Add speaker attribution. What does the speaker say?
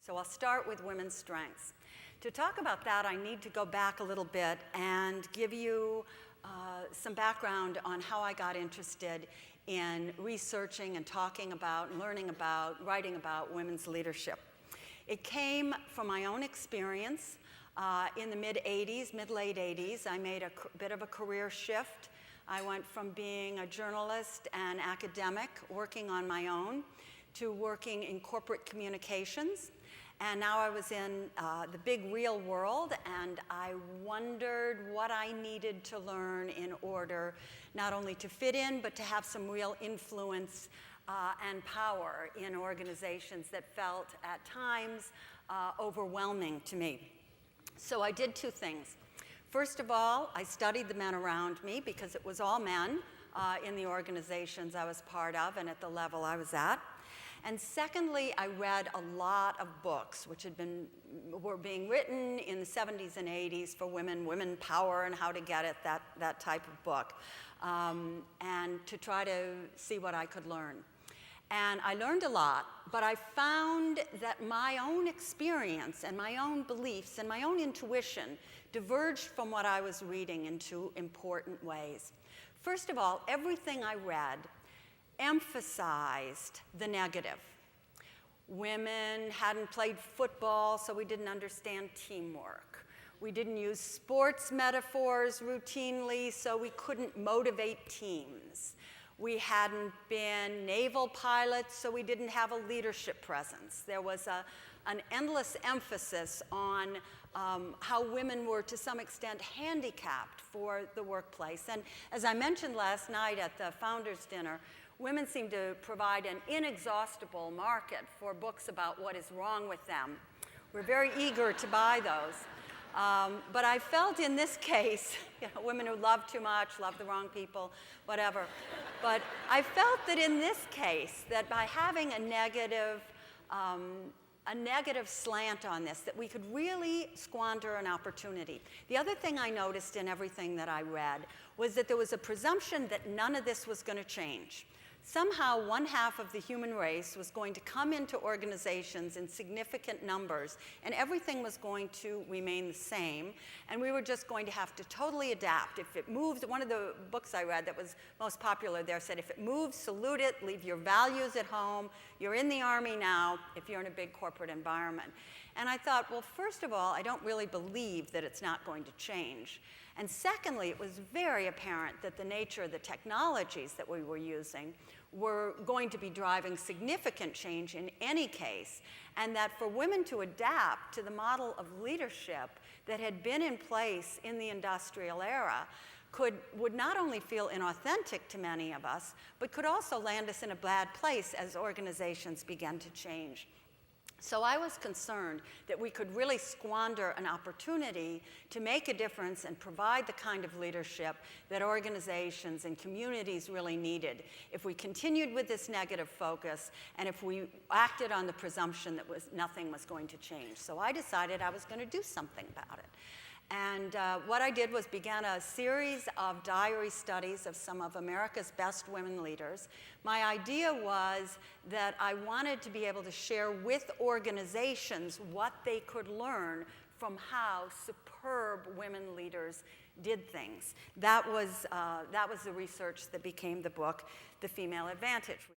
Speaker 1: So I'll start with women's strengths. To talk about that, I need to go back a little bit and give you some background on how I got interested in researching and talking about, and learning about, writing about women's leadership. It came from my own experience in the mid-'80s, mid-late '80s. I made a bit of a career shift. I went from being a journalist and academic, working on my own, to working in corporate communications. And now I was in the big real world, and I wondered what I needed to learn in order not only to fit in, but to have some real influence and power in organizations that felt at times overwhelming to me. So I did two things. First of all, I studied the men around me because it was all men in the organizations I was part of and at the level I was at. And secondly, I read a lot of books which were being written in the 70s and 80s for women, women power and how to get it, that type of book, and to try to see what I could learn. And I learned a lot, but I found that my own experience and my own beliefs and my own intuition diverged from what I was reading in two important ways. First of all, everything I read emphasized the negative. Women hadn't played football, so we didn't understand teamwork. We didn't use sports metaphors routinely, so we couldn't motivate teams. We hadn't been naval pilots, so we didn't have a leadership presence. There was an endless emphasis on how women were, to some extent, handicapped for the workplace. And as I mentioned last night at the Founders' Dinner, women seem to provide an inexhaustible market for books about what is wrong with them. We're very eager to buy those. But I felt in this case, women who love too much, love the wrong people, whatever. But I felt that in this case, that by having a negative slant on this, that we could really squander an opportunity. The other thing I noticed in everything that I read was that there was a presumption that none of this was going to change. Somehow, one half of the human race was going to come into organizations in significant numbers, and everything was going to remain the same, and we were just going to have to totally adapt. If it moves, one of the books I read that was most popular there said, if it moves, salute it, leave your values at home, you're in the Army now, if you're in a big corporate environment. And I thought, well, first of all, I don't really believe that it's not going to change. And secondly, it was very apparent that the nature of the technologies that we were using were going to be driving significant change in any case, and that for women to adapt to the model of leadership that had been in place in the industrial era would not only feel inauthentic to many of us, but could also land us in a bad place as organizations began to change. So I was concerned that we could really squander an opportunity to make a difference and provide the kind of leadership that organizations and communities really needed if we continued with this negative focus and if we acted on the presumption that nothing was going to change. So I decided I was going to do something about it. And what I did was began a series of diary studies of some of America's best women leaders. My idea was that I wanted to be able to share with organizations what they could learn from how superb women leaders did things. That was the research that became the book, The Female Advantage.